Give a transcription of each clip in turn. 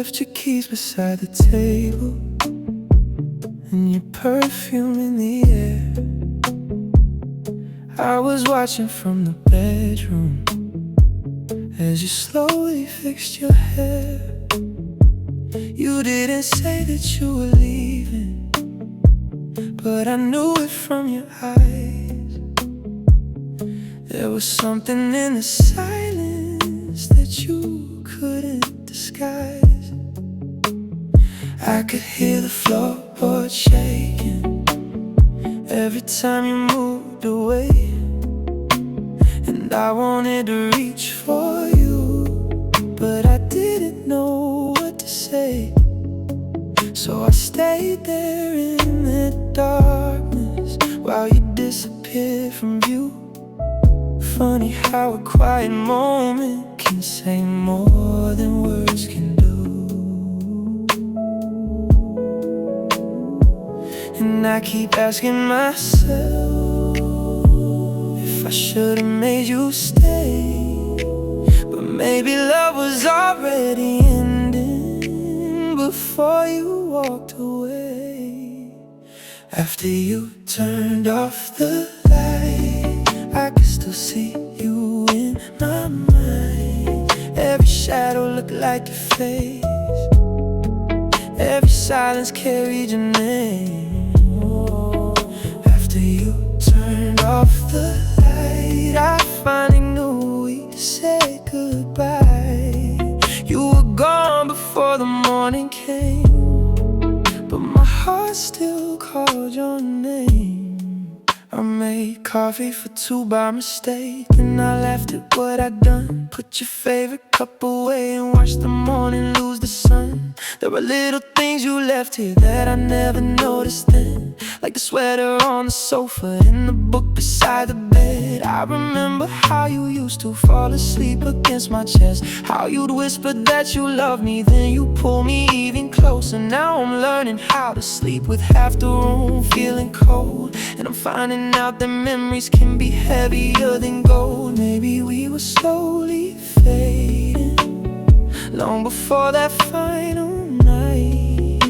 left your keys beside the table and your perfume in the air. I was watching from the bedroom as you slowly fixed your hair. You didn't say that you were leaving, but I knew it from your eyes. There was something in the silence that you couldn't disguise. I could hear the floorboard shaking every time you moved away, and I wanted to reach for you, but I didn't know what to say. So I stayed there in the darkness while you disappeared from view. Funny how a quiet moment can say more than words can do. And I keep asking myself if I should've made you stay, but maybe love was already ending before you walked away. After you turned off the light, I can still see you in my mind. Every shadow looked like your face, every silence carried your name. After you turned off the light, I finally knew we said goodbye. You were gone before the morning came, but my heart still called your name. I made coffee for two by mistake, then I laughed at what I'd done. Put your favorite cup away and watched the morning lose the sun. There were little things you left here that I never noticed then, like the sweater on the sofa and the book beside the bed. I remember how you used to fall asleep against my chest, how you'd whisper that you loved me, then you pull me even closer. Now I'm learning how to sleep with half the room feeling cold, and I'm finding out that memories can be heavier than gold. Maybe we were slowly fading long before that final night.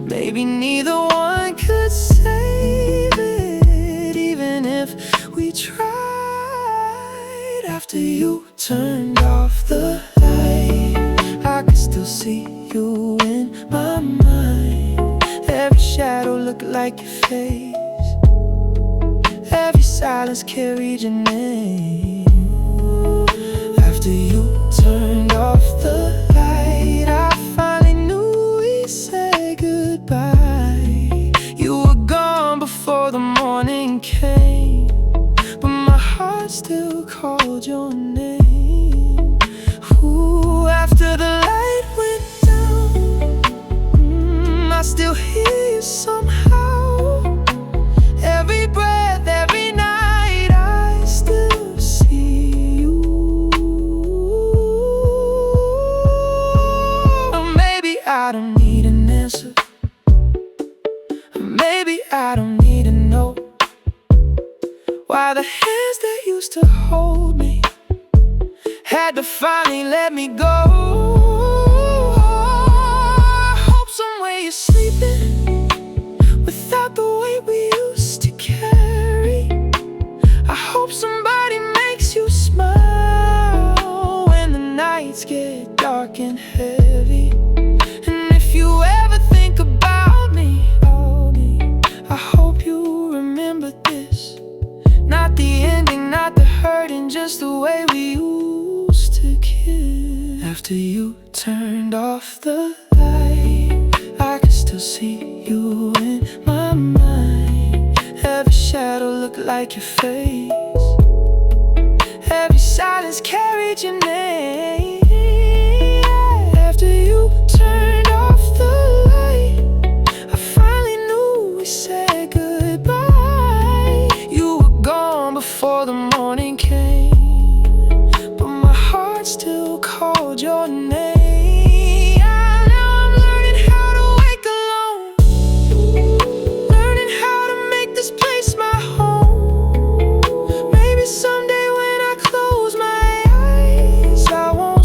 Maybe neither one could save it, even if we tried. After you turned off the light, I could still see you in my mind. Every shadow looked like your face, every silence carried your name. After you turned off the light, I finally knew we said goodbye. You were gone before the morning came, but my heart still called your name. Ooh, after the light went down, I still hear you somehow. Every breath, every night, I still see you. Or maybe I don't need an answer, or maybe I don't need to know why the hands that used to hold me had to finally let me go. I hope somewhere you're sleeping without the weight we used to carry. I hope somebody makes you smile when the nights get dark and heavy. And if you ever think about me, I hope you remember this. Not the ending, not the hurting, just the way we used to kiss. After you turned off the light, I can still see you in my mind. Every shadow looked like your face, every silence carried your name. After you turned off the light, I finally knew we said goodbye. You were gone before the morning came, but my heart still called your name. Someday when I close my eyes, I won't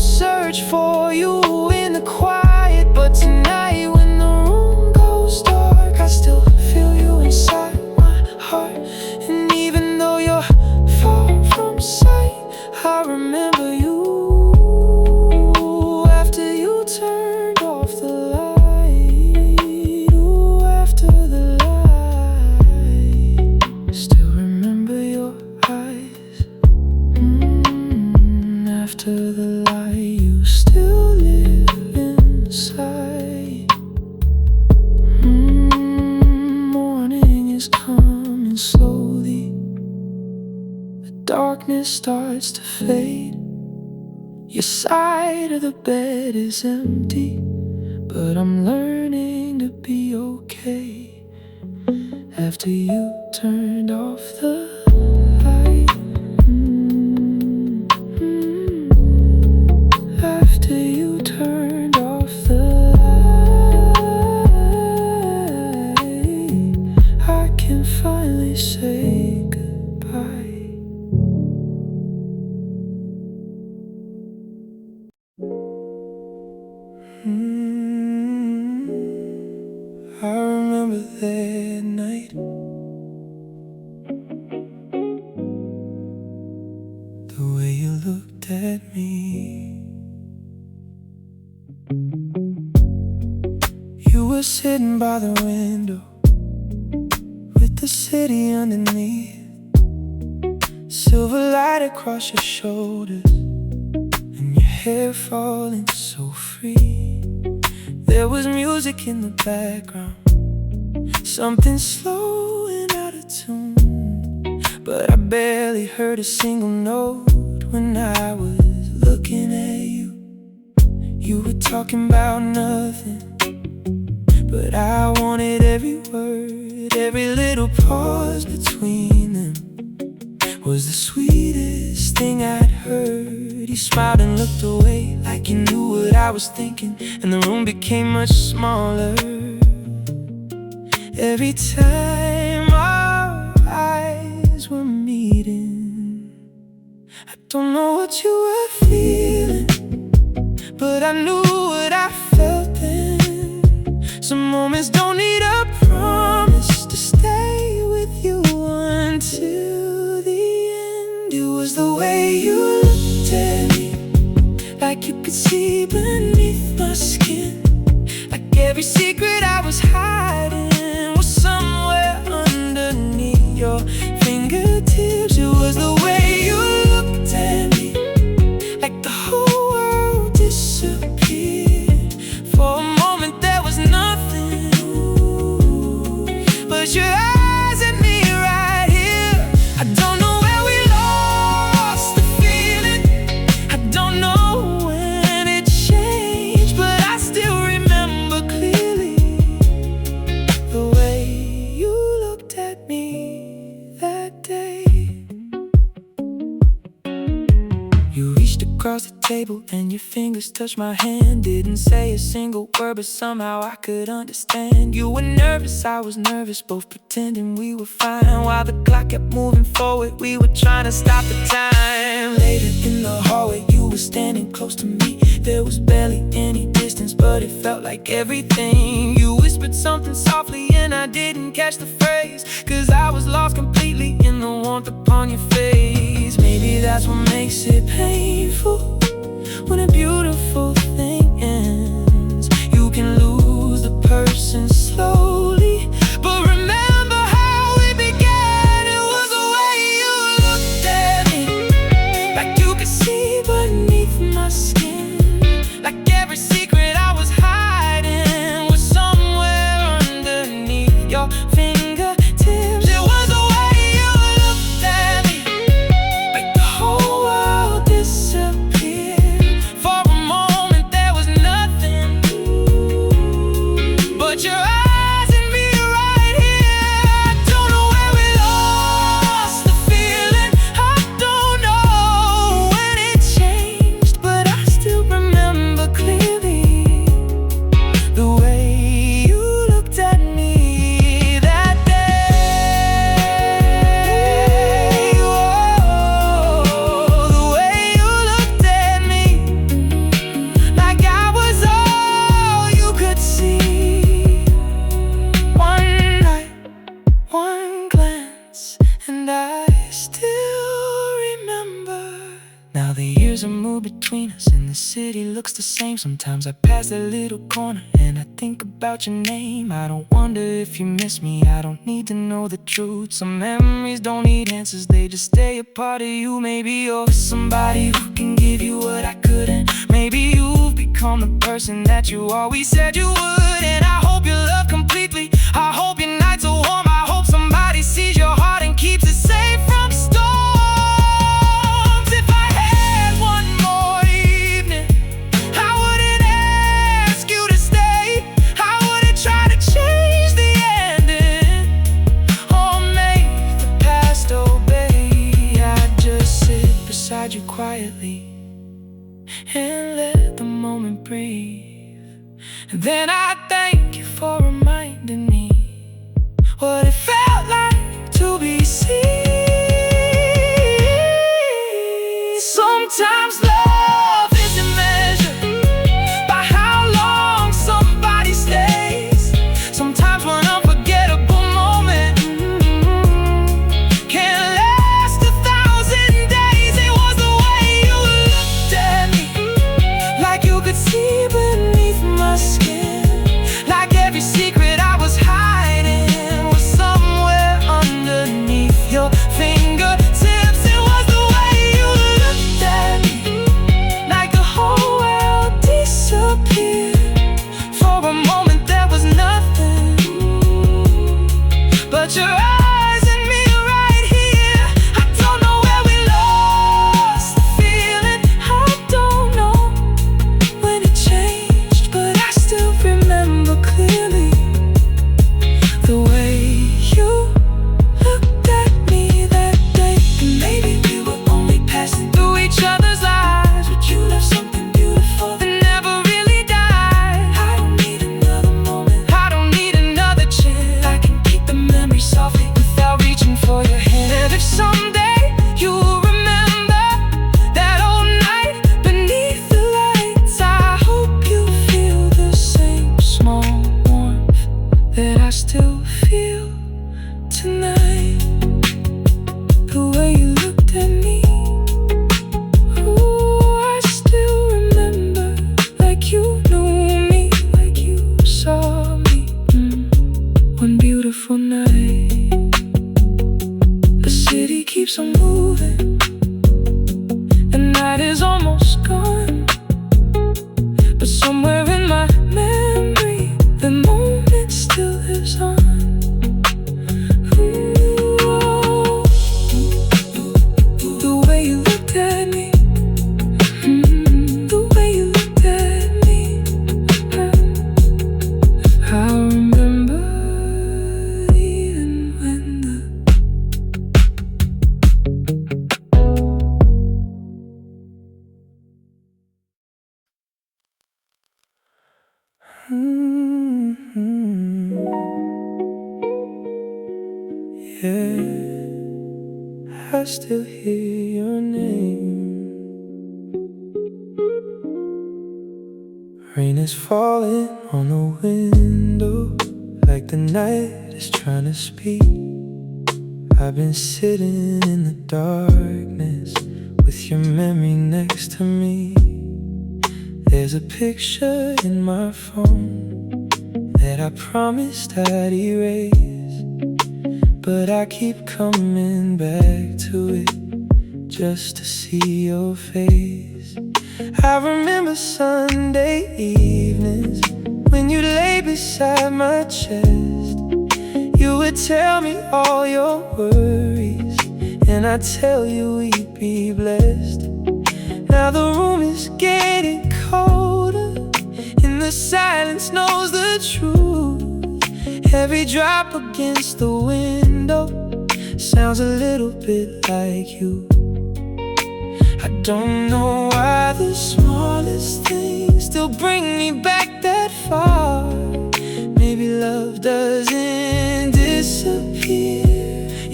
starts to fade. Your side of the bed is empty, but I'm learning to be okay after you turned off the light. After you turned off the light, I can finally say goodbye. I remember that night, the way you looked at me. You were sitting by the window with the city underneath, silver light across your shoulders, and your hair falling so free. There was music in the background, something slow and out of tune, but I barely heard a single note when I was looking at you. You were talking about nothing, but I wanted every word, every little pause between them was the sweetest thing I'd heard. You smiled and looked away like you knew what I was thinking, and the room became much smaller every time our eyes were meeting. I don't know what you were feeling, but I knew what I felt then. Some moments don't need a promise to stay with you until the end. It was the way you looked at me, like you could see beneath my skin, like every secret I was hiding was somewhere underneath your fingertips. It was the way you looked at me, like the whole world disappeared. For a moment there was nothing but your eyes at me right here. I don't know where we lost the feeling, I don't know when it changed, but I still remember clearly the way you looked at me that day. You reached across the table and your fingers touched my hand. Didn't say a single word, but somehow I could understand. You were nervous, I was nervous, both pretending we were fine. While the clock kept moving forward, we were trying to stop the time. Later in the hallway, you were standing close to me. There was barely any distance, but it felt like everything. You whispered something softly and I didn't catch the phrase, 'cause I was lost completely in the warmth upon your face. Maybe that's what makes it painful, when a beautiful thing ends. You can lose the person slowly, but remember how we began. It was the way you looked at me, like you could see beneath my skin, like every secret I was hiding was somewhere underneath your fingertips. It was the way you looked at me, like the whole world disappeared. For a moment there was nothing but your eyes and me right here. I don't know where we lost the feeling, I don't know when it changed, but I still remember clearly the way you looked at me that day. Oh, the way you looked at me, like I was all you could see. One night, one glance, and I still remember. Now the years are moved between us and the city looks the same. Sometimes I pass that little corner and I think about your name. I don't wonder if you miss me, I don't need to know the truth. Some memories don't need answers, they just stay a part of you. Maybe you're somebody who can give you what I couldn't. Maybe you've become the person that you always said you would. And I hope you love completely, I hope your nights are warm, I hope somebody sees your heart and keeps it safe from storm. And then I thank you for reminding me what it felt like to be seen. Sometimes love isn't measured by how long somebody stays. Sometimes one unforgettable moment can last 1,000 days. It was the way you looked at me, like you could see beneath my skin, like every secret I was hiding was somewhere underneath your fingertips. It was the way you looked at me, like the whole world disappeared. For a moment there was nothing but your eyes and me right here. I don't know where we lost the feeling. I don't know when it changed, but I still remember clearly the way you looked at me that day. And maybe we were only passing through each other's lives, but you left something beautiful that never really died. I don't need another moment, I don't need another chance. I can keep the memory softly without reaching for your hand. And if someday you remember that old night beneath the lights, I hope you feel the same small warmth that I still feel tonight. The way you looked at me, ooh, I still remember, like you knew me, like you saw me. One beautiful night, the city keeps on moving, the night is almost gone, but somewhere in my memory the moment still lives on. Ooh, the way you looked at me, the way you looked at me. I remember even when the yeah, I still hear your name. Rain is falling on the window, like the night is trying to speak. I've been sitting in the darkness with your memory next to me. There's a picture in my phone that I promised I'd erase, but I keep coming back to it just to see your face. I remember Sunday evenings when you lay beside my chest. You would tell me all your worries, and I'd tell you we'd be blessed. Now the room is getting colder, and the silence knows the truth. Every drop against the window sounds a little bit like you. I don't know why the smallest things still bring me back that far. Maybe love doesn't disappear,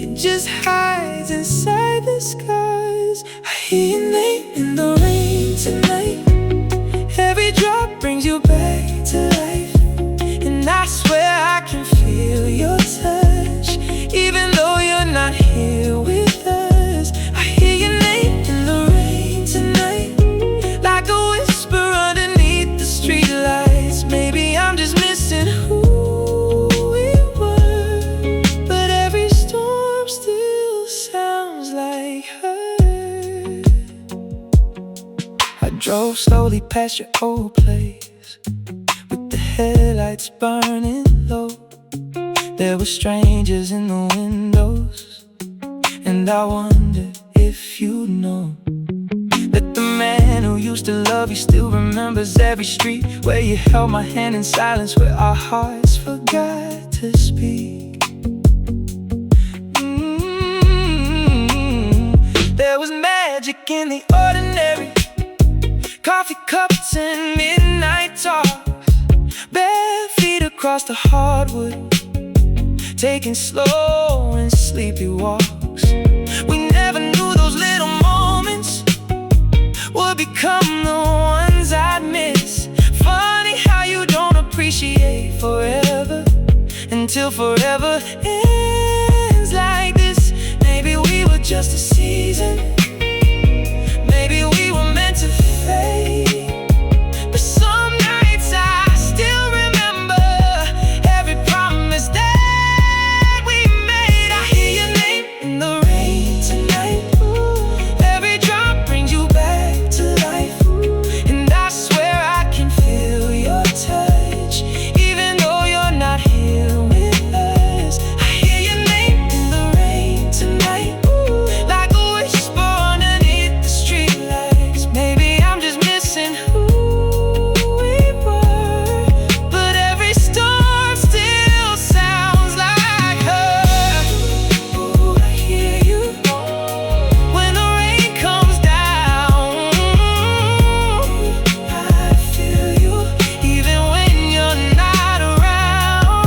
it just hides inside the skies. I hear your name in the rain tonight. Every drop brings you back to life, and I swear I can feel your touch, even though you're not here with us. I hear your name in the rain tonight, like a whisper underneath the streetlights. Maybe I'm just missing who we were, but every storm still sounds like her. I drove slowly past your old place, with the headlights burning low. There were strangers in the windows, and I wondered if you know that the man who used to love you still remembers every street where you held my hand in silence, where our hearts forgot to speak. There was magic in the ordinary, coffee cups and midnight talks. across the hardwood, taking slow and sleepy walks. We never knew those little moments would become the ones I'd miss. Funny how you don't appreciate forever until forever ends like this. Maybe we were just a season, maybe we were meant to fade. But some nights I still remember every promise that we made. I hear your name in the rain tonight. Every drop brings you back to life, and I swear I can feel your touch, even though you're not here with us. I hear your name in the rain tonight, like a whisper underneath the streetlights. Maybe I'm just missing who we were, but every storm still sounds like her. Ooh, I hear you when the rain comes down. I feel you even when you're not around.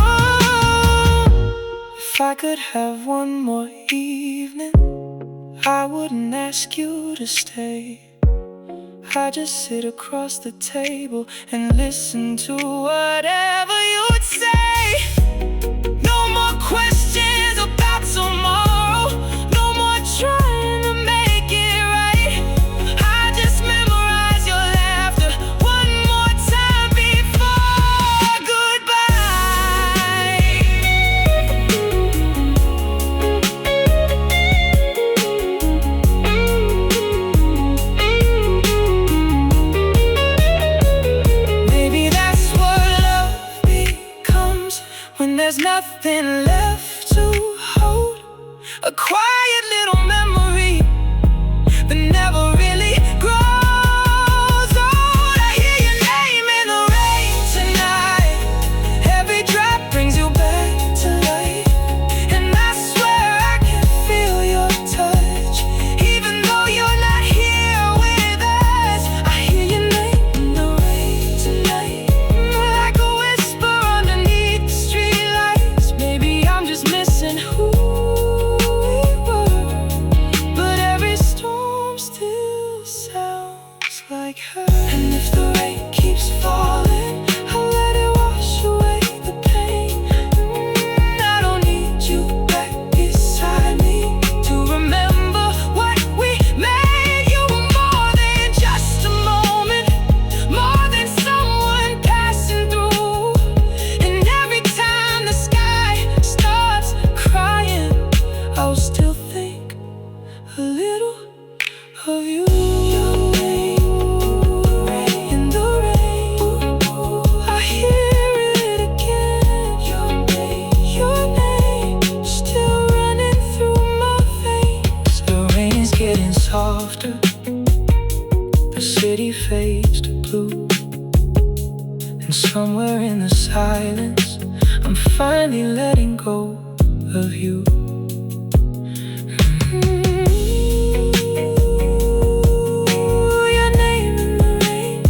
If I could have one more evening, I wouldn't ask you to stay. I'd just sit across the table and listen to whatever you would say. No more questions about tomorrow, no more trying to make it right. I just memorize your laughter one more time before goodbye. Maybe that's what love becomes when there's nothing left to hold. A quiet little memory that never really grows old. I hear your name in the rain tonight. Every drop brings you back to life, and I swear I can feel your touch, even though you're not here with us. I hear your name in the rain tonight, like a whisper underneath the streetlights. Maybe I'm just missing who we were, but every storm still sounds like her. And if the rain keeps falling, I'll let it wash away the pain. I don't need you back beside me to remember what we made. You were more than just a moment, more than someone passing through. And every time the sky starts crying, I'll still think a little of you. Your name in the rain, I hear it again. Your name still running through my veins. The rain is getting softer, the city fades to blue, and somewhere in the silence I'm finally letting go of you. Your name in the rain.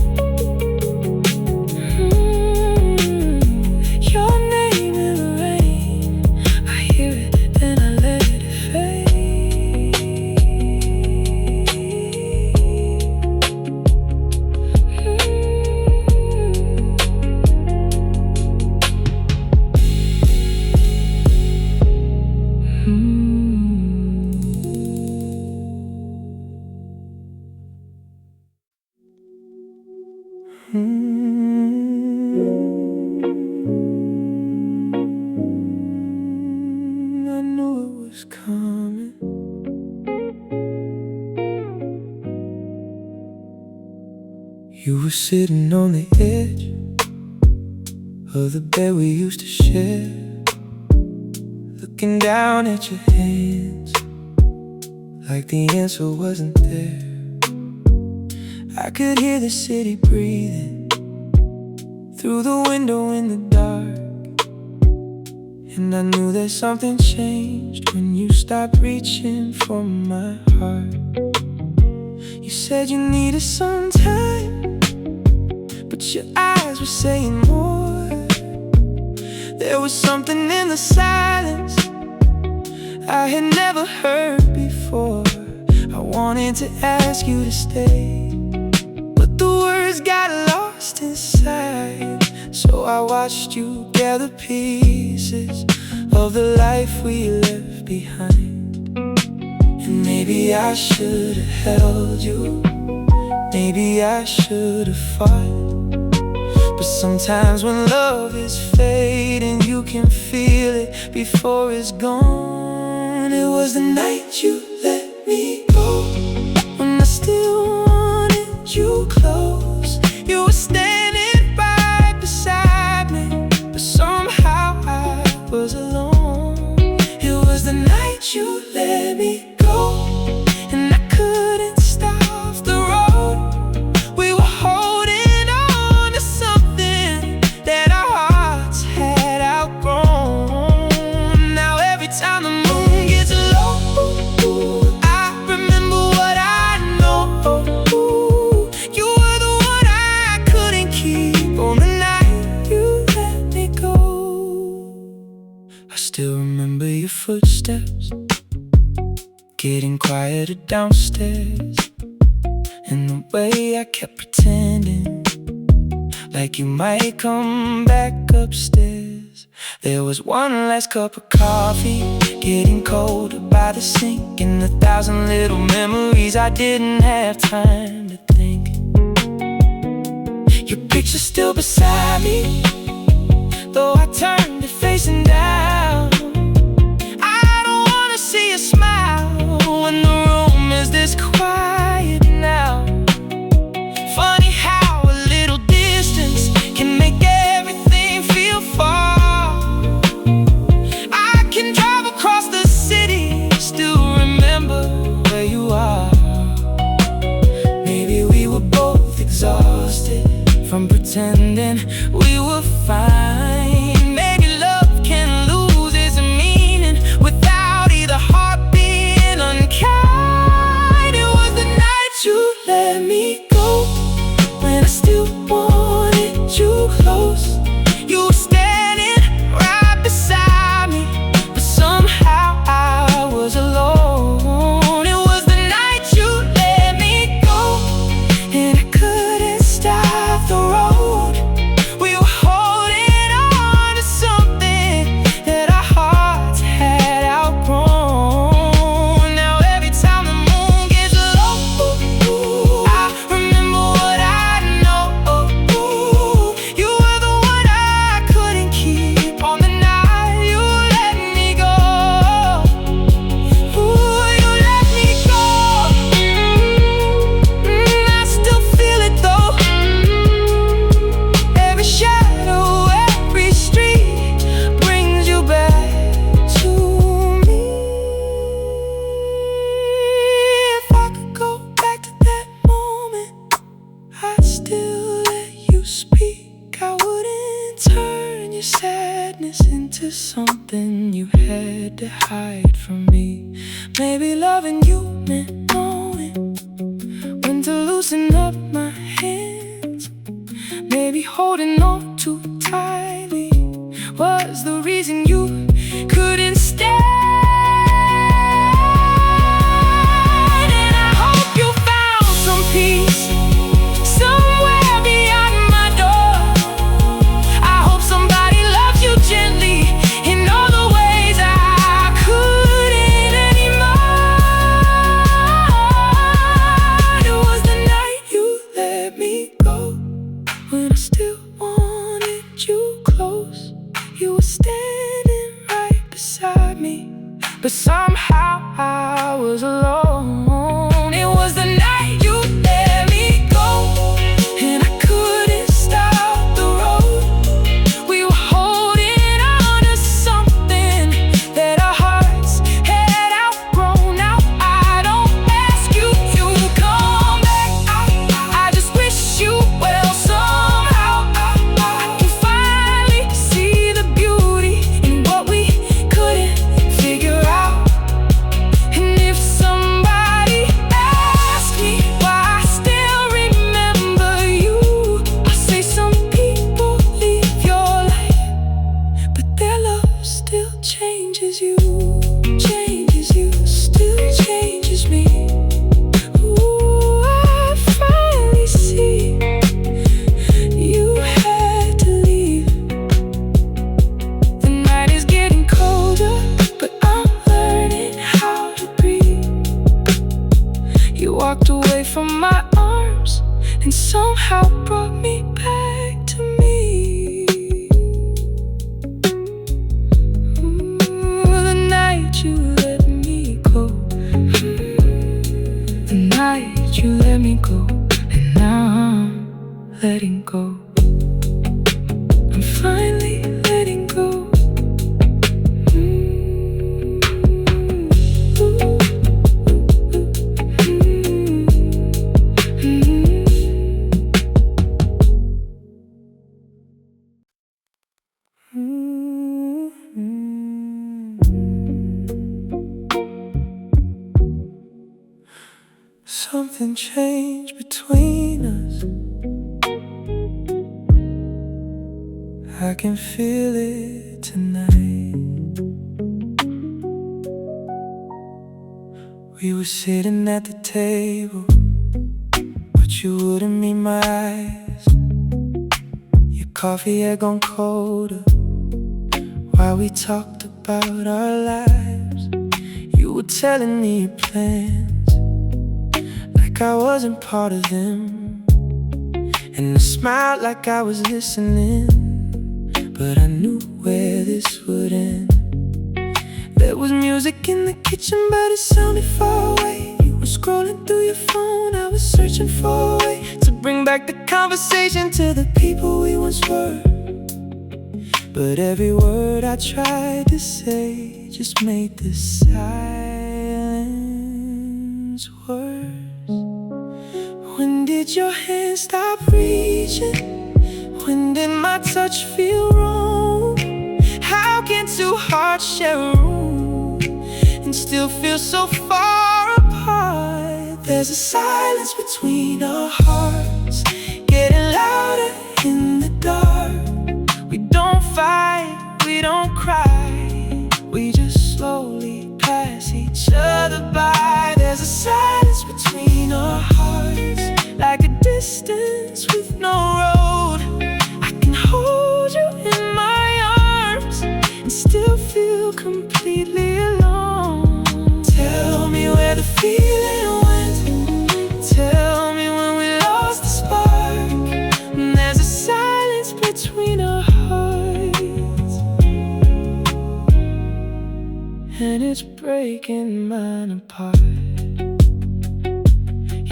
Your name in the rain. I hear it, then I let it fade. I knew it was coming. You were sitting on the edge of the bed we used to share, looking down at your hands like the answer wasn't there. I could hear the city breathing through the window in the dark, and I knew that something changed when you stopped reaching for my heart. You said you needed some time, but your eyes were saying more. There was something in the silence I had never heard before. I wanted to ask you to stay, but the words got lost inside. So I watched you gather pieces of the life we left behind. And maybe I should have held you, maybe I should have fought. But sometimes when love is fading, you can feel it before it's gone. It was the night you let me go, when I still wanted you close. You were standing right beside me, but somehow I was alone. It was the night you let me go, and I couldn't stop the road. We were holding on to something that our hearts had outgrown. Now every time the moon gets low, I remember what I know. You were the one I couldn't keep on the night you let me go. I still remember your footsteps getting quieter downstairs, and the way I kept pretending like you might come back upstairs. There was one last cup of coffee getting colder by the sink, and 1,000 little memories I didn't have time to think. Your picture's still beside me, though I turned it facing down. I don't wanna see a smile when the room is this quiet now. Funny how a little distance can make everything feel far. I can drive across the city, still remember where you are. Maybe we were both exhausted from pretending we were fine. Maybe love can lose its meaning without either heart being unkind. It was the night you let me go, when I still wanted you close. You were standing right beside me, but somehow I was alone. It was the night you let me go, and I couldn't stop the road. We were holding on to something that our hearts had outgrown. Now every time the moon gets low, I remember what I know. You were the one I couldn't keep on the night you let me go. Ooh, you let me go. I still feel it though. Every shadow, every street brings you back to me. If I could go back to that moment, I'd still let you speak. I wouldn't turn your sadness into something you had to hide from me. Maybe loving you meant knowing when to loosen up my hands. Maybe holding on too tightly was the reason you couldn't stand. And I hope you found some peace somewhere beyond my door. I hope somebody loves you gently in all the ways I couldn't anymore. It was the night you let me go, when I still wanted you close. You were standing right beside me, but somehow I was alone. It was the night you let me go, and I couldn't stop the road. We were holding on to something that our hearts had outgrown. Now I don't ask you to come back, I just wish you well somehow. I can finally see the beauty in what we couldn't figure out. And if somebody something changed between us. I can feel it tonight. We were sitting at the table, but you wouldn't meet my eyes. Your coffee had gone colder while we talked about our lives. You were telling me your plans like I wasn't part of them, and I smiled like I was listening, but I knew where this would end. There was music in the kitchen, but it sounded far away. You were scrolling through your phone, I was searching for a way to bring back the conversation to the people we once were. But every word I tried to say just made the silence worse. When did your hand stop reaching? When did my touch feel wrong? How can two hearts share a room and still feel so far apart? There's a silence between our hearts, getting louder in the dark. We don't fight, we don't cry, we just slowly pass each other by. There's a silence between our hearts, like a distance with no road. I can hold you in my arms and still feel completely alone. Tell me where the feeling went. Tell me when we lost the spark. And there's a silence between our hearts, and it's breaking mine apart.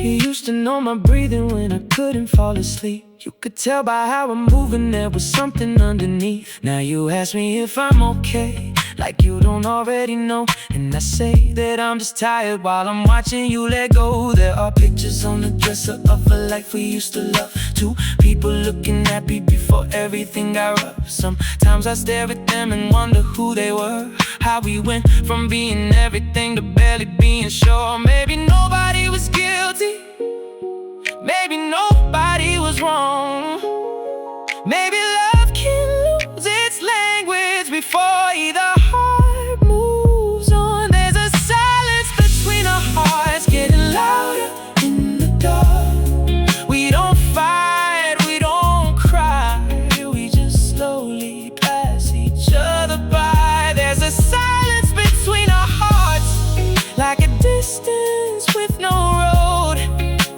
You used to know my breathing when I couldn't fall asleep. You could tell by how I'm moving there was something underneath. Now you ask me if I'm okay, like you don't already know. And I say that I'm just tired while I'm watching you let go. There are pictures on the dresser of a life we used to love. Two people looking happy before everything got rough. Sometimes I stare at them and wonder who they were, how we went from being everything to barely being sure. Maybe nobody was guilty, maybe nobody was wrong. Maybe love can lose its language before either heart moves on. There's a silence between our hearts, getting louder in the dark. We don't fight, we don't cry, we just slowly pass each other by. There's a silence between our hearts, like a distance with no road.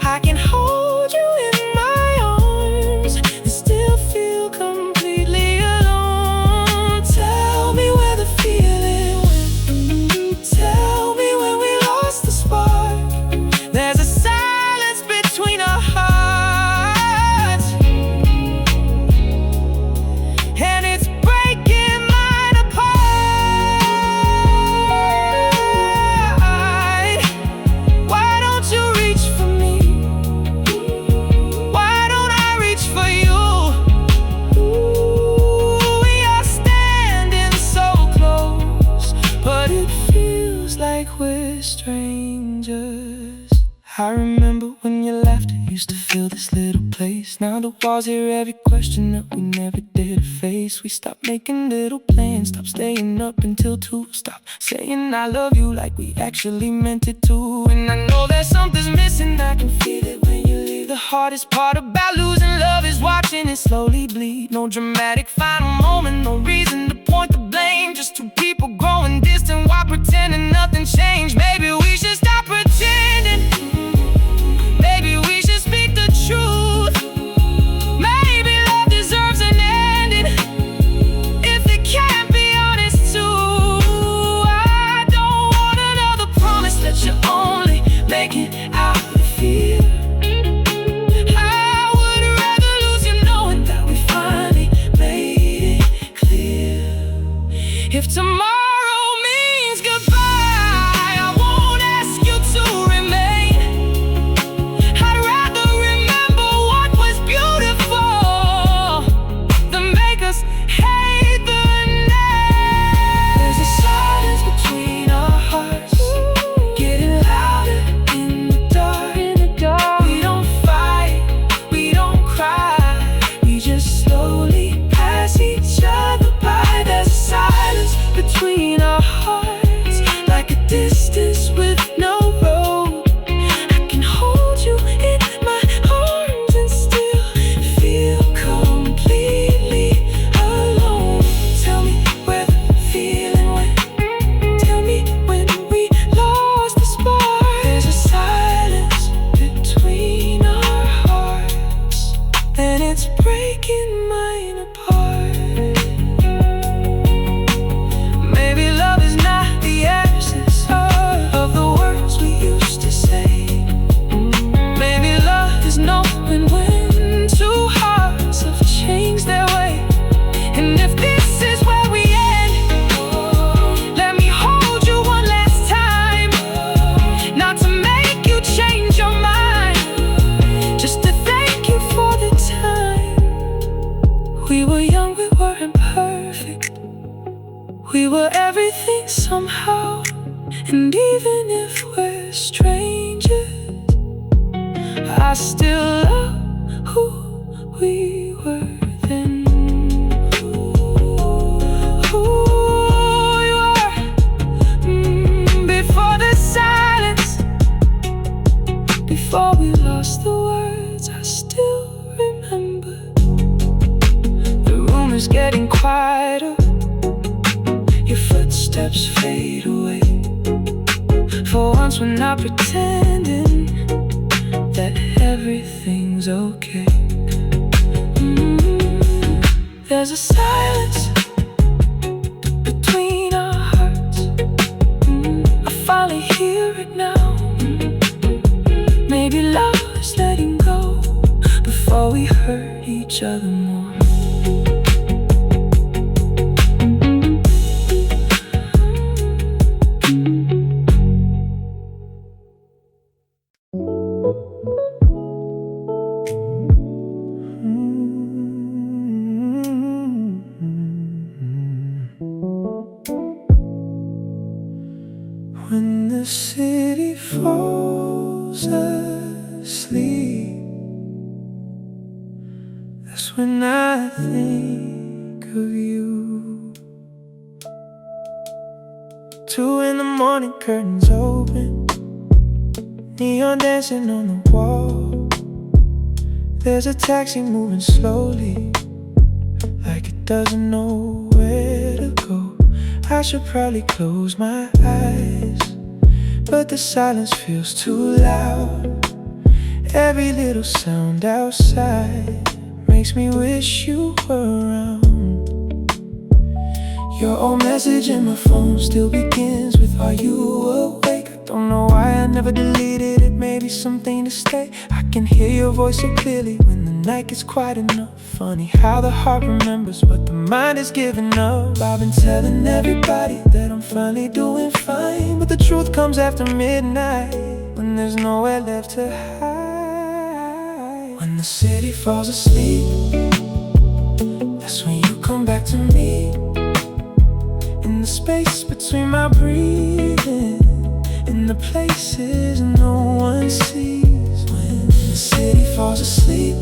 I can hold you in my arms and still feel completely alone. Tell me where the feeling went. Tell me when we lost the spark. There's a silence between our hearts, and it's breaking mine apart. Why don't you reach for me? Why don't I reach for you? Ooh, we are standing so close, but it feels like we're strangers. I remember when your laughter used to fill this little place. Now the walls hear every question that we never did face. We stopped making little plans, stopped staying up until 2, stopped saying I love you like we actually meant it to. And I know that something's missing, I can feel it when you leave. The hardest part about losing love is watching it slowly bleed. No dramatic final moment, no reason to point the blame. Just two people growing distant while pretending nothing changed. Maybe we should stop pretending. Maybe we should speak the truth. Maybe love deserves an ending if it can't be honest too. I don't want another promise that you're only making out of fear. I would rather lose you knowing that we finally made it clear. If tomorrow means goodbye, I won't ask you to remain. I'd rather remember what was beautiful than make us hate the name. There's a silence between our hearts, getting louder in the dark. were everything somehow, and even if we're strangers, I still love who we were then. Who we were before the silence, before we lost the words. I still remember the room is getting quieter, your footsteps fade away. For once we're not pretending that everything's okay. There's a silence between our hearts. I finally hear it now. Maybe love is letting go before we hurt each other more. When the city falls asleep, that's when I think of you. 2 in the morning, curtains open, neon dancing on the wall. There's a taxi moving slowly, like it doesn't know where to go. I should probably close my eyes, but the silence feels too loud. Every little sound outside makes me wish you were around. Your old message in my phone still begins with, "Are you awake?" I don't know why I never deleted it, maybe something to stay. I can hear your voice so clearly when the night gets quiet enough. Funny how the heart remembers what the mind is giving up. I've been telling everybody that I'm finally doing fine, but the truth comes after midnight, when there's nowhere left to hide. When the city falls asleep, that's when you come back to me. In the space between my breathing, in the places no one sees. When the city falls asleep,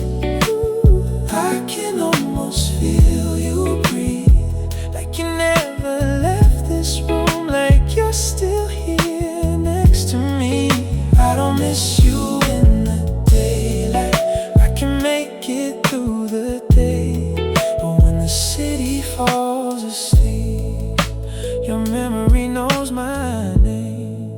I can almost feel you breathe, like you never left this room, like you're still here next to me. I don't miss you in the daylight, I can make it through the day. But when the city falls asleep, your memory knows my name.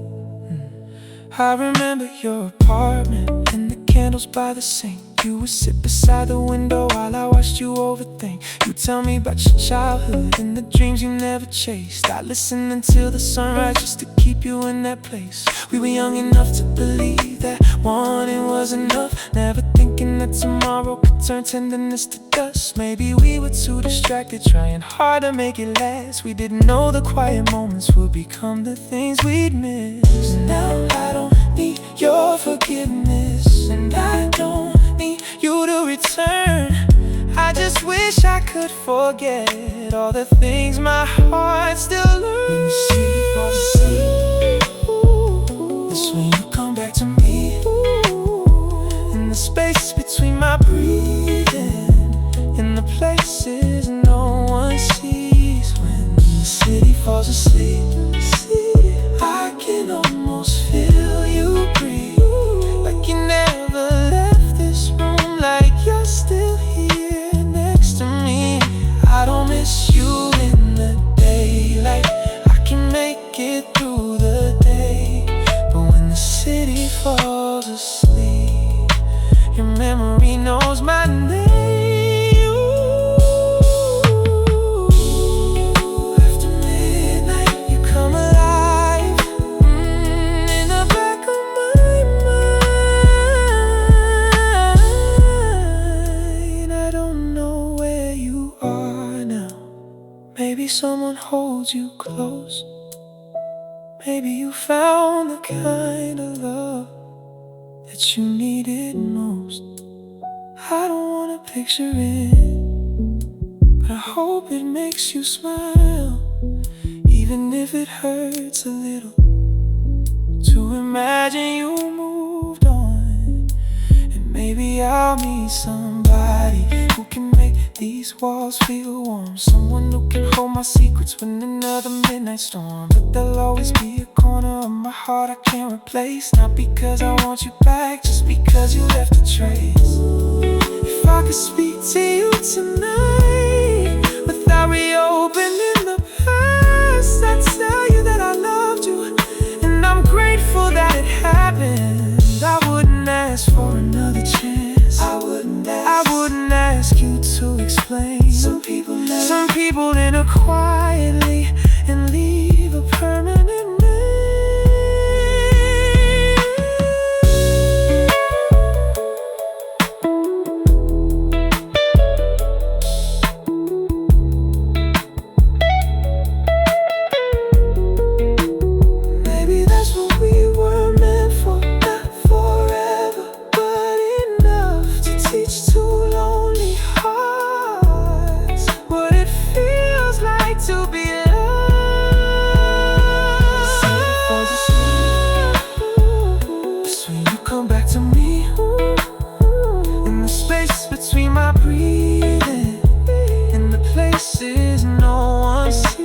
I remember your apartment and the candles by the sink. You would sit beside the window while I watched you overthink. You tell me about your childhood and the dreams you never chased. I listened until the sunrise just to keep you in that place. We were young enough to believe that wanting was enough, never thinking that tomorrow could turn tenderness to dust. Maybe we were too distracted, trying hard to make it last. We didn't know the quiet moments would become the things we'd miss. Now I don't need your forgiveness, and I don't need you to return. I just wish I could forget all the things my heart still learns. When the city falls asleep, that's when you come back to me. In the space between my breathing, in the places no one sees. When the city falls asleep, I can almost feel you breathe, like you never left this room, like you're still here next to me. I don't miss you in the daylight, I can make it through the day. But when the city falls asleep, your memory knows my name. Maybe someone holds you close, maybe you found the kind of love that you needed most. I don't wanna picture it, but I hope it makes you smile. even if it hurts a little, to imagine you moved on. And maybe I'll meet somebody who can make these walls feel warm, someone who can hold my secrets when another midnight storm. But there'll always be a corner of my heart I can't replace, not because I want you back, just because you left a trace. If I could speak to you tonight without reopening the past, I'd tell you that I loved you, and I'm grateful that it happened. I wouldn't ask for another chance. I wouldn't ask you to explain. Some people enter quietly and leave a permanent name. Maybe that's what we were meant for, not forever, but enough to teach two lonely hearts what it feels like to be loved. City falls asleep, that's when you come back to me, in the space between my breathing, in the places no one sees.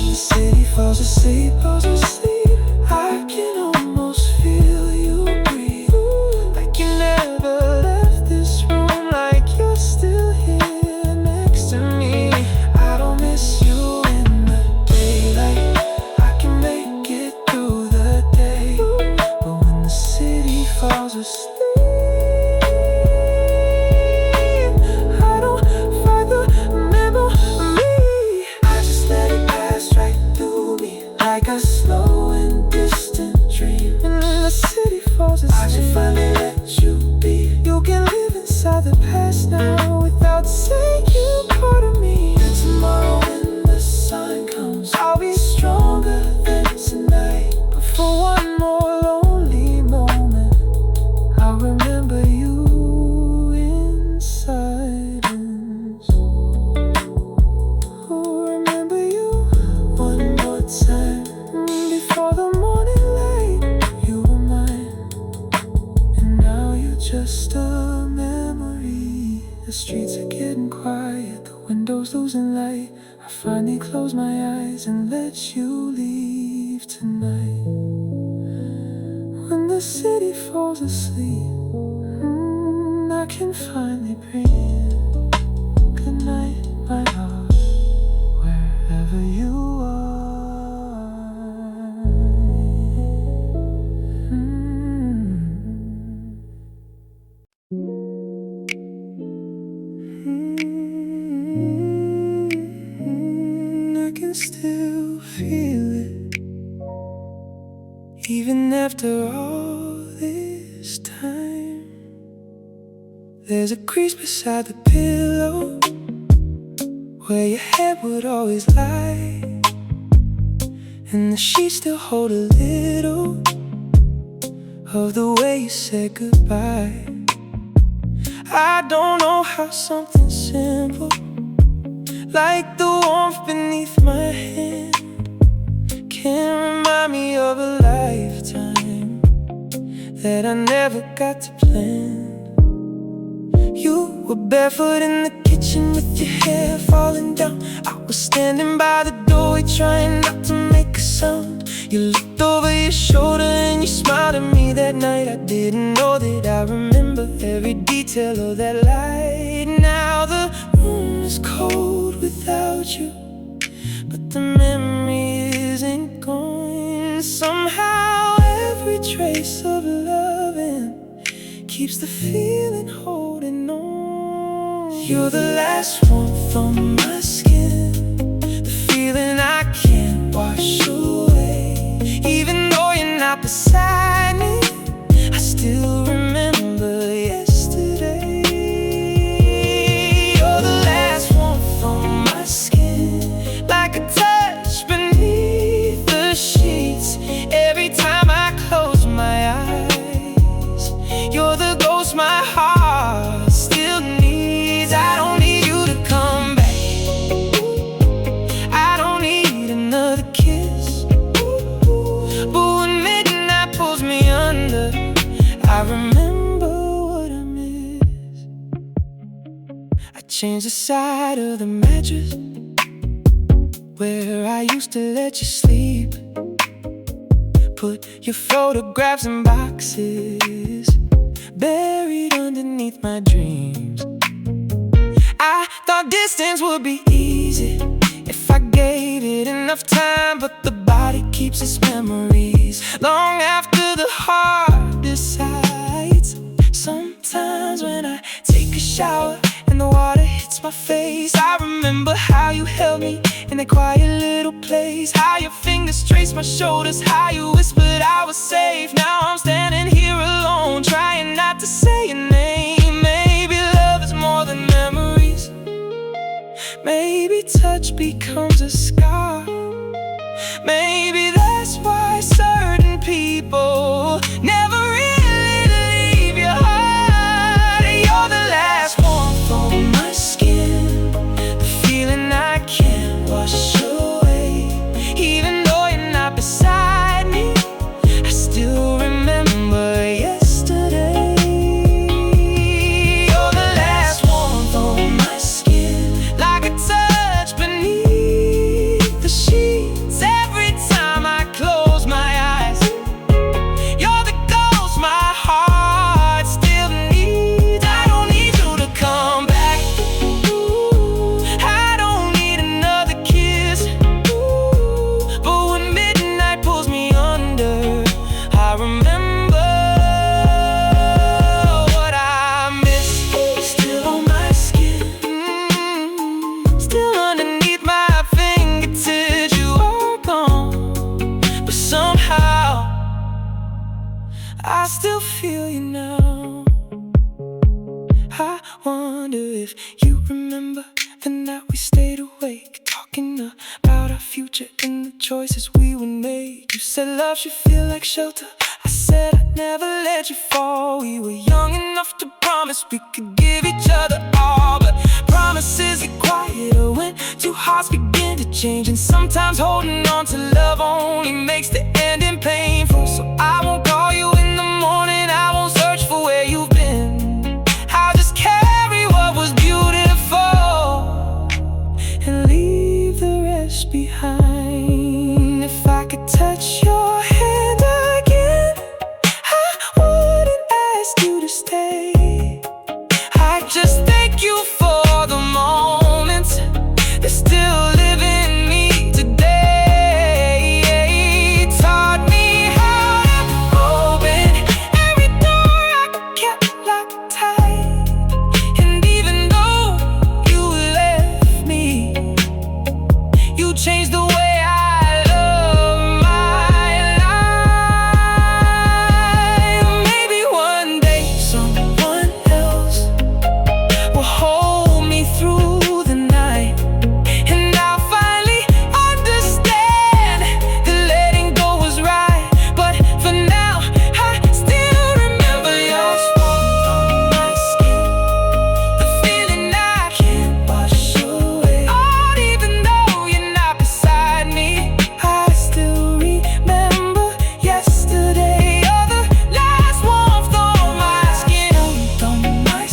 The city falls asleep, I can almost feel you breathe, like you never left this room, like you're still here next to me. I don't miss you in the daylight, I can make it through the day, but when the city falls asleep, I don't fight the memory, I just let it pass right through me, like a slow and distant dream. And when the city falls asleep, I should finally let you be. You can live inside the past now without saying you part of me. And tomorrow when the sun comes, I'll be stronger than tonight. But for one more lonely moment, I'll remember you in silence. Oh, remember you one more time, before the morning light. You were mine, and now you're just a memory. The streets are getting quiet, the windows losing light. I finally close my eyes and let you leave tonight. When the city falls asleep, I can finally breathe. Good night, my heart, wherever you are. I can still feel it, even after all this time. There's a crease beside the pillow where your head would always lie, and the sheets still hold a little of the way you said goodbye. I don't know how something simple like the warmth beneath my hand can remind me of a lifetime that I never got to plan. You were barefoot in the kitchen with your hair falling down. I was standing by the doorway trying not to make a sound. You looked over your shoulder and you smiled at me that night. I didn't know that I remember every detail of that light. Now the room is cold without you, but the memory isn't gone. Somehow every trace of loving keeps the feeling holding on. You're the last warmth on my skin, the feeling I can't wash away. Even though you're not beside me, I still remember yesterday. You're the last warmth on my skin, like a touch beneath the sheets. Every time I close my eyes, you're the ghost my heart still needs. I don't need you to come back, I don't need another change the side of the mattress where I used to let you sleep. Put your photographs in boxes buried underneath my dreams. I thought distance would be easy if I gave it enough time, but the body keeps its memories long after the heart decides. Sometimes when I take a shower and the water hits my face, I remember how you held me in that quiet little place, how your fingers traced my shoulders, how you whispered I was safe. Now I'm standing here alone, trying not to say your name. Maybe love is more than memories. Maybe touch becomes a scar. Maybe that's why certain people never really leave your heart. You're the last warmth on my skin, the feeling I can't wash away. Even though you're not beside me, I still remember yesterday. You're the last warmth on my skin, like a touch beneath the sheets. Every time I close my eyes, you're the ghost my heart still needs. I don't need you to come back. I don't need another kiss. But when midnight pulls me under, I remember what I miss. Still on my skin, still underneath my fingertips. You are gone, but somehow I still feel you now. I wonder if you remember the night we stayed awake, talking about our future and the choices we would make. You said love should feel like shelter. I said I'd never let you fall. We were young enough to promise we could give each other all, but promises get quieter when two hearts begin to change. And sometimes holding on to love only makes the ending painful. So I won't call you in the morning, I won't search for where you've been. I'll just carry what was beautiful and leave the rest behind. If I could touch your hand again, I wouldn't ask you to stay. I just thank you for the moments that still live in me today. Taught me how to open every door I kept locked tight. And even though you left me, you changed the way I love my life. Maybe one day someone else will hold me through the night, and I'll finally understand that letting go was right. But for now, I still remember your warmth on my skin, the feeling I can't wash away. Oh, even though you're not beside me, I still remember yesterday. You're the last warmth on my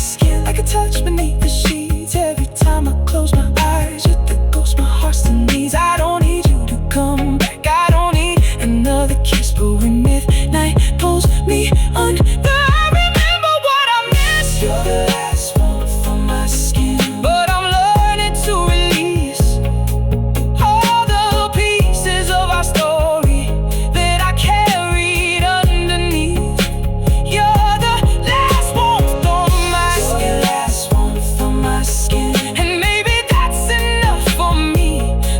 skin, like a touch beneath the sheets. Every time I close my eyes, you're the ghost my heart still needs. I don't need you to come back, I don't need another kiss. But when midnight pulls me under, I remember what I missed. You're the last warmth on my skin, but I'm learning to release all the pieces of our story that I carried underneath. You're the last warmth on my skin, and maybe that's enough for me.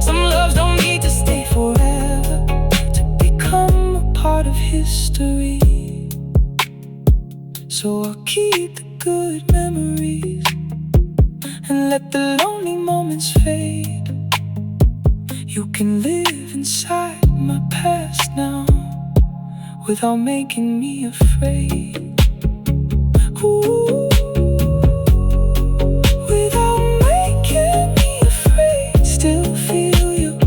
Some loves don't need to stay forever to become a part of history. So I'll keep the good memories and let the lonely moments fade. You can live inside my past now without making me afraid. Ooh, without making me afraid. Still feel you,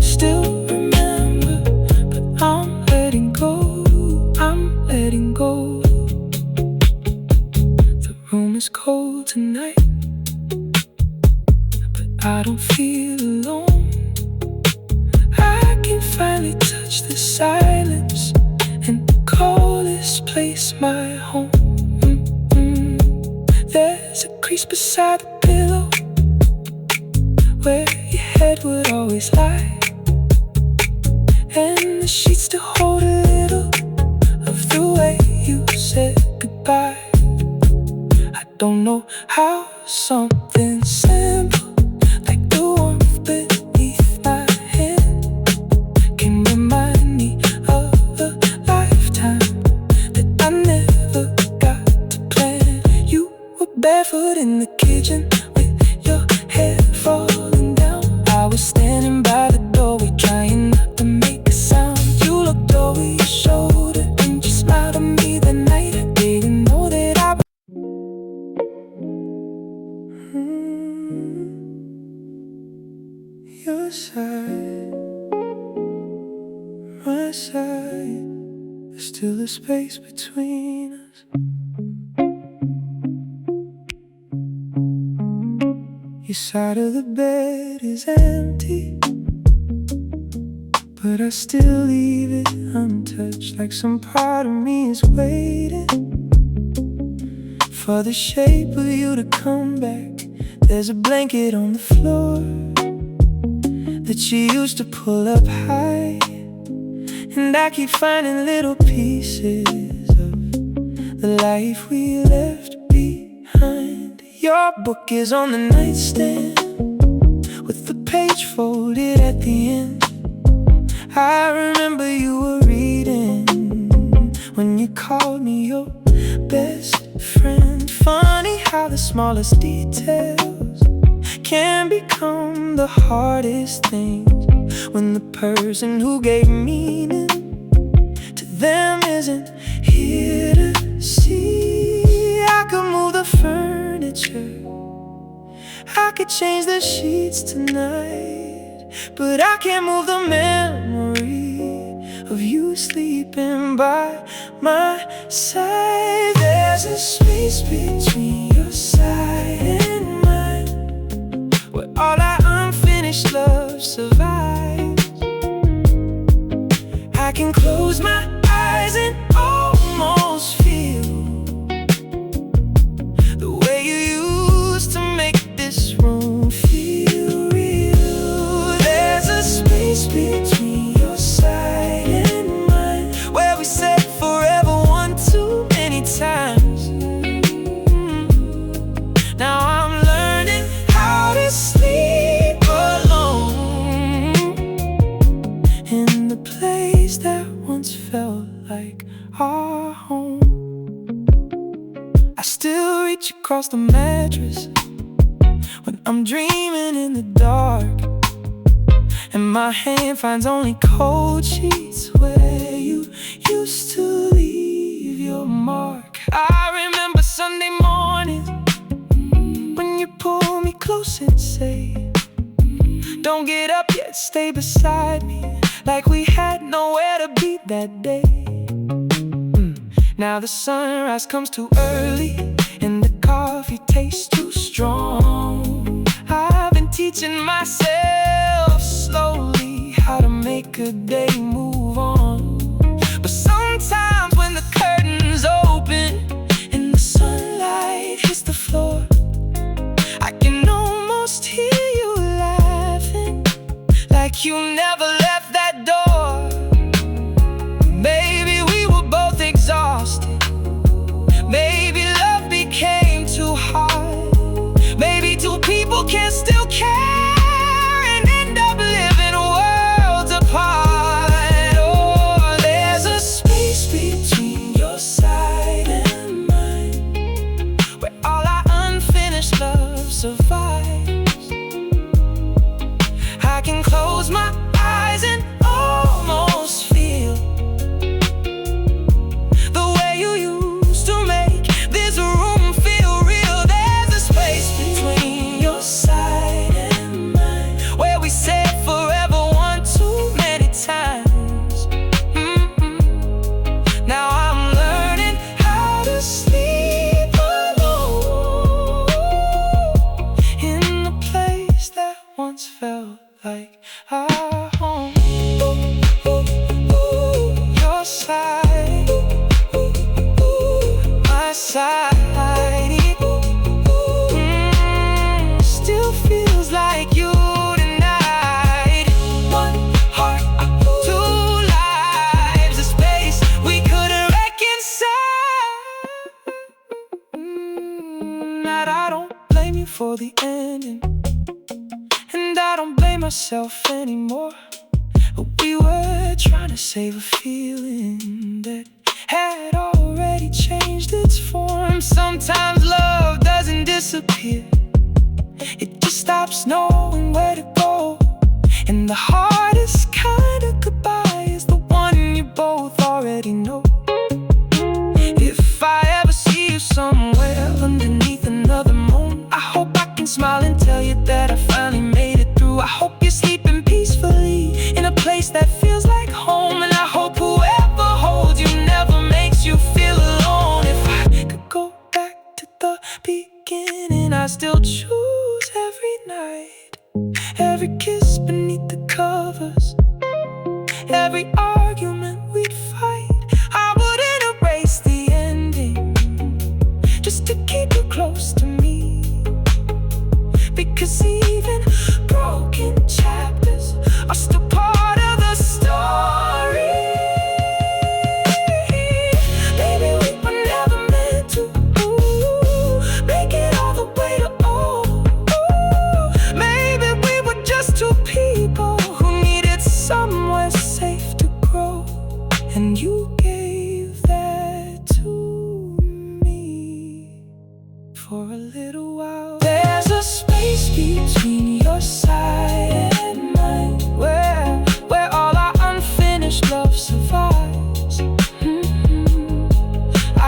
still remember, but I'm letting go, I'm letting go. The room is cold tonight, touch the silence in the coldest place, my home. There's a crease beside the pillow where your head would always lie, and the sheets still hold a little of the way you said goodbye. I don't know how something simple like the warmth beneath my hand can remind me of a lifetime that I never got to plan. You were barefoot in the kitchen with your hair falling down. I was standing by the doorway trying not to make a sound. You looked over your shoulder and you smiled at me that night. I didn't know that your side, my side, there's still a space between us. Your side of the bed is empty, but I still leave it untouched, like some part of me is waiting for the shape of you to come back. There's a blanket on the floor that you used to pull up high, and I keep finding little pieces of the life we left behind. Your book is on the nightstand with the page folded at the end. I remember you were reading when you called me your best friend. Funny how the smallest details can become the hardest things when the person who gave meaning to them isn't here to see. I could move the furniture, I could change the sheets tonight, but I can't move the memory of you sleeping by my side. There's a space between your side and mine, where all our unfinished love survives. I can close my eyes and almost feel the way you used to make this room feel real. There's a space between your side and mine, where we said forever one too many times. Now I'm learning how to sleep alone in the place that once felt like our home. I still reach across the mattress when I'm dreaming in the dark, and my hand finds only cold sheets where you used to leave your mark. I remember Sunday mornings when you pull me close and say, don't get up yet, stay beside me, like we had nowhere to be that day. Now the sunrise comes too early and the coffee tastes too strong. I've been teaching myself slowly how to make a day move on. But sometimes when the curtains open and the sunlight hits the floor, I can almost hear you laughing, like you never left that door. Maybe we were both exhausted, maybe love became too hard, maybe two people can still care and end up living worlds apart. Oh, there's a space between your side and mine, where all our unfinished love survives. I can close my eyes and almost feel the way you used to make this room feel real. There's a space between your side and mine, where we said forever one too many times. Now I'm learning how to sleep alone in the place that once felt like our home. blame myself anymore. We were trying to save a feeling that had already changed its form. Sometimes love doesn't disappear, it just stops knowing where to go. And the hardest kind of goodbye is the one you both already know. If I ever see you somewhere underneath another moon, I hope I can smile and tell you that I finally made it through. I hope you're sleeping peacefully in a place that feels like home. And I hope whoever holds you never makes you feel alone. If I could go back to the beginning, I still choose every night, every kiss beneath the covers, every argument we'd fight. I wouldn't erase the ending just to keep you close to me, because even broken chapters are still part of the story. Maybe we were never meant to make it all the way to maybe we were just two people who needed somewhere safe to grow, and you gave that to me. For a little while, there's a space between your side and mine, where all our unfinished love survives.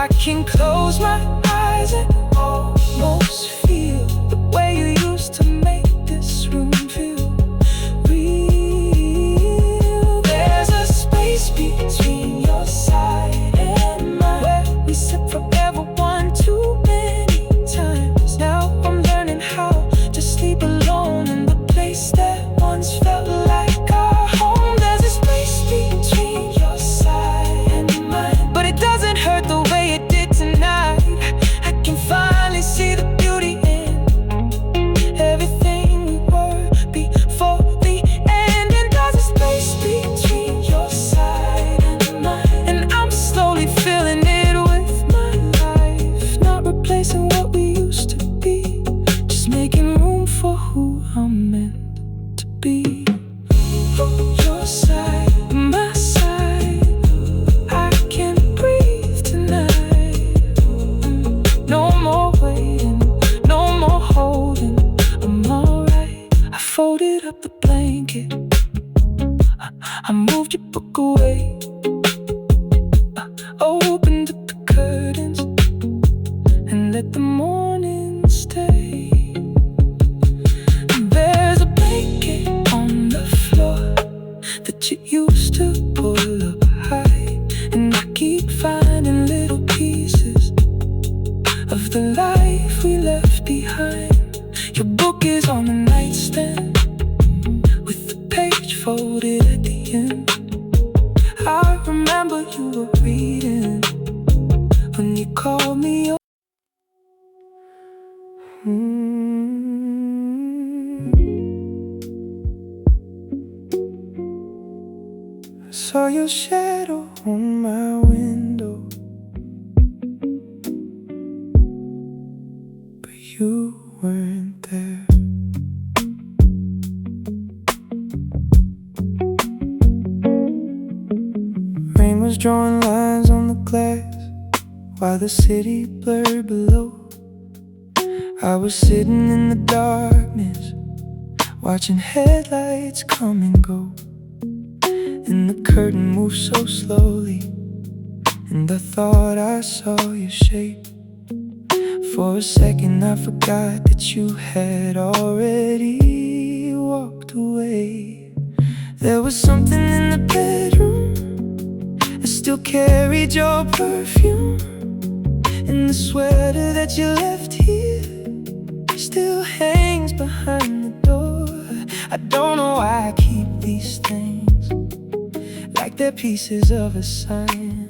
I can close my eyes and almost feel the way you used to make this room feel real. There's a space between your side and mine, where we sit forever one too many times. Now I'm learning how to sleep alone in the place that once felt like our home. There's a space between your side and mine, but it doesn't hurt the way it did tonight. I can finally see the beauty in everything we were before the end. And there's a space between your side and mine, and I'm slowly filling it with my life, not replacing what we used to be, just making room for who I'm meant to be. Your side, my side, I can breathe tonight. No more waiting, no more holding, I'm alright. I folded up the blanket, I moved your book away, I opened up the curtains and let the morning stay. There's a blanket on the floor that you used to pull up high, and I keep finding little pieces of the life we left behind. Your book is on the nightstand with the page folded at the end. I remember you were reading when you called me. I saw your shadow on my window, but you weren't there. Rain was drawing lines on the glass while the city blurred below. I was sitting in the darkness, watching headlights come and go, and the curtain moved so slowly, and I thought I saw your shape. For a second I forgot that you had already walked away. There was something in the bedroom that still carried your perfume, and the sweater that you left here still hangs behind the door. I don't know why I keep these things like they're pieces of a sign.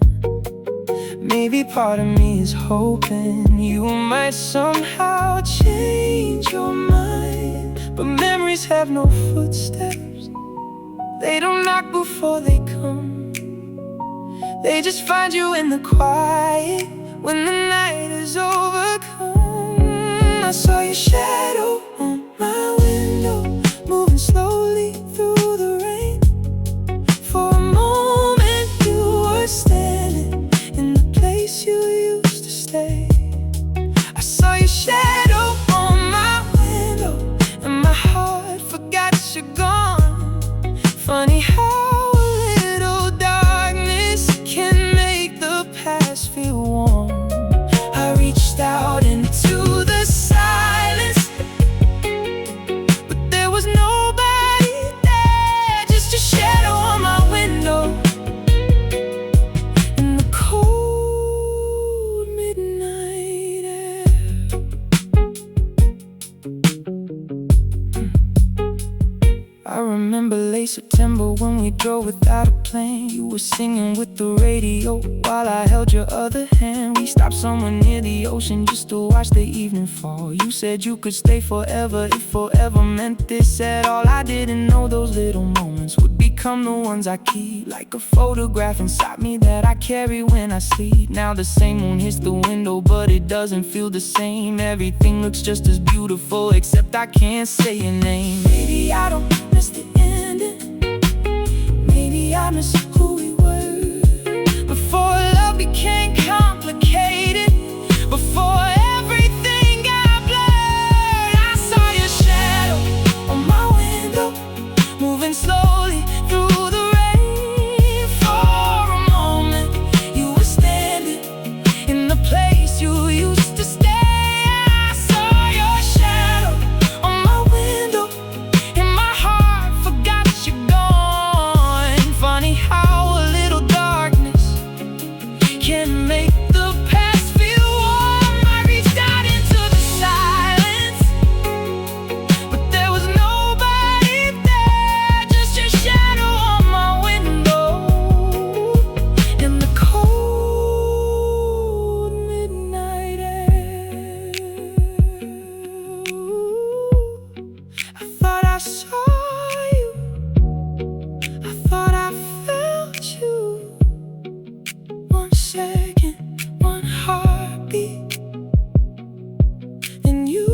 Maybe part of me is hoping you might somehow change your mind, but memories have no footsteps. They don't knock before they come, they just find you in the quiet when the night is overcome. I saw your shadow on my window, moving slowly Funny how a little darkness can make the past feel warm. I reached out into the silence, but there was nobody there, just a shadow on my window in the cold midnight air. I remember late September when we drove without a plan. You were singing with the radio while I held your other hand. We stopped somewhere near the ocean just to watch the evening fall. You said you could stay forever if forever meant this at all. I didn't know those little moments would become the ones I keep, like a photograph inside me that I carry when I sleep. Now the same moon hits the window, but it doesn't feel the same. Everything looks just as beautiful, except I can't say your name. Maybe I don't miss the ending, maybe I miss who we were before love became complicated, before everything got blurred. I saw your shadow on my window, moving slowly through the rain. For a moment you were standing in the place you used to stay. I saw your shadow on my window, and my heart forgot you're gone. Funny how a little darkness can make the past feel warm. I reached out into the silence, but there was nobody there, just your shadow on my window in the cold midnight air. I thought I saw you, I thought I felt you. 1 second, 1 heartbeat, then you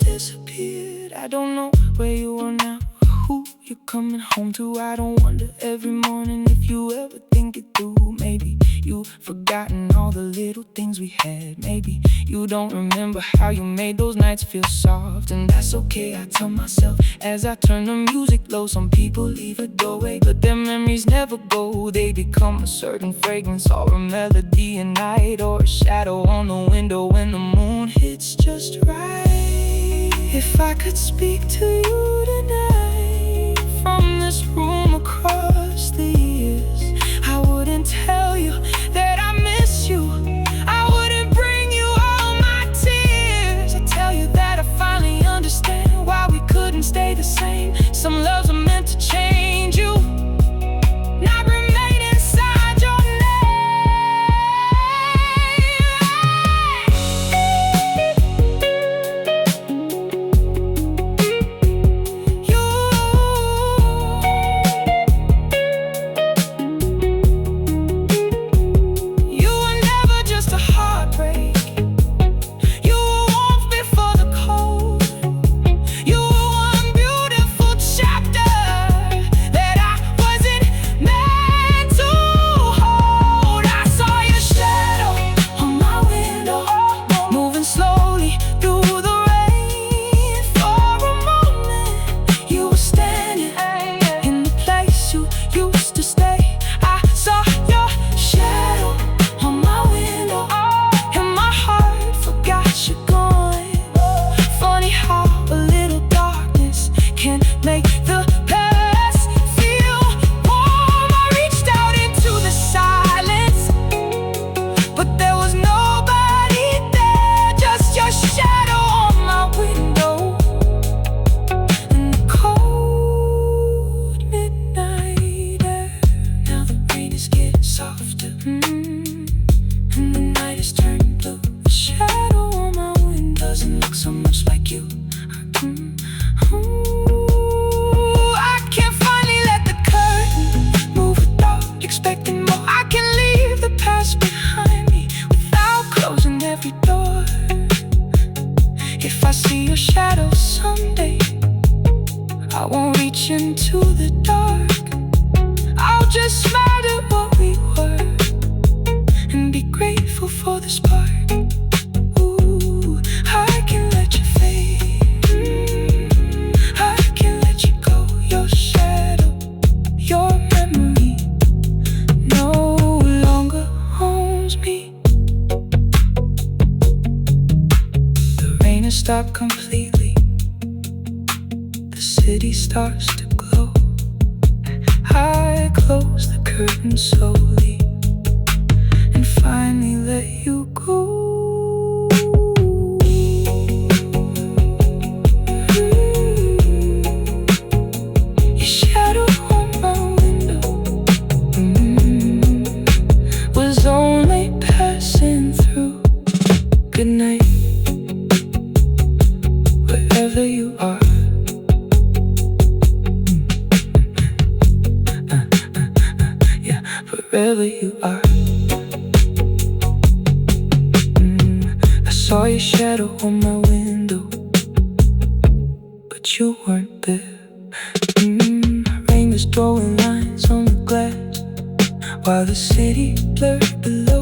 disappeared. I don't know where you are now, who you're coming home to. I don't wonder every morning if you ever think it through. Maybe you've forgotten all the little things we had. Maybe you don't remember how you made those nights feel soft, and that's okay, I tell myself as I turn the music low. Some people leave a doorway, but their memories never go. They become a certain fragrance or a melody at night, or a shadow on the window when the moon hits just right. If I could speak to you tonight from this room across the years, I wouldn't tell you that I miss you, I wouldn't bring you all my tears. I tell you that I finally understand why we couldn't stay the same. Some loves are meant to change you, not remain inside your name. You were never just a heartbreak, you were warmth before the cold. You were one beautiful chapter that I wasn't meant to hold. I saw your shadow on my window, moving slowly through the rain. For a moment you were standing in the place you used to stay. I saw your shadow on my window, and my heart forgot you're gone. Funny how a little darkness can make the past feel warm. I reached out into the silence, but there was nobody there, just your shadow on my window in the cold midnight air. Now the rain is getting softer, and the night is turning blue. The shadow on my window doesn't look so much like you. I can finally let the curtain move without expecting more. I can leave the past behind me without closing every door. If I see your shadow someday, I won't reach into the dark. I'll just smile at what we were and be grateful for the spark. Ooh, I can let you fade, I can let you go. Your starts to glow. I close the curtain slowly and finally let you go. Your shadow on my window was only passing through. Good night, wherever you are. Yeah, wherever you are. I saw your shadow on my window, but you weren't there. Rain was throwing lines on the glass while the city blurred below.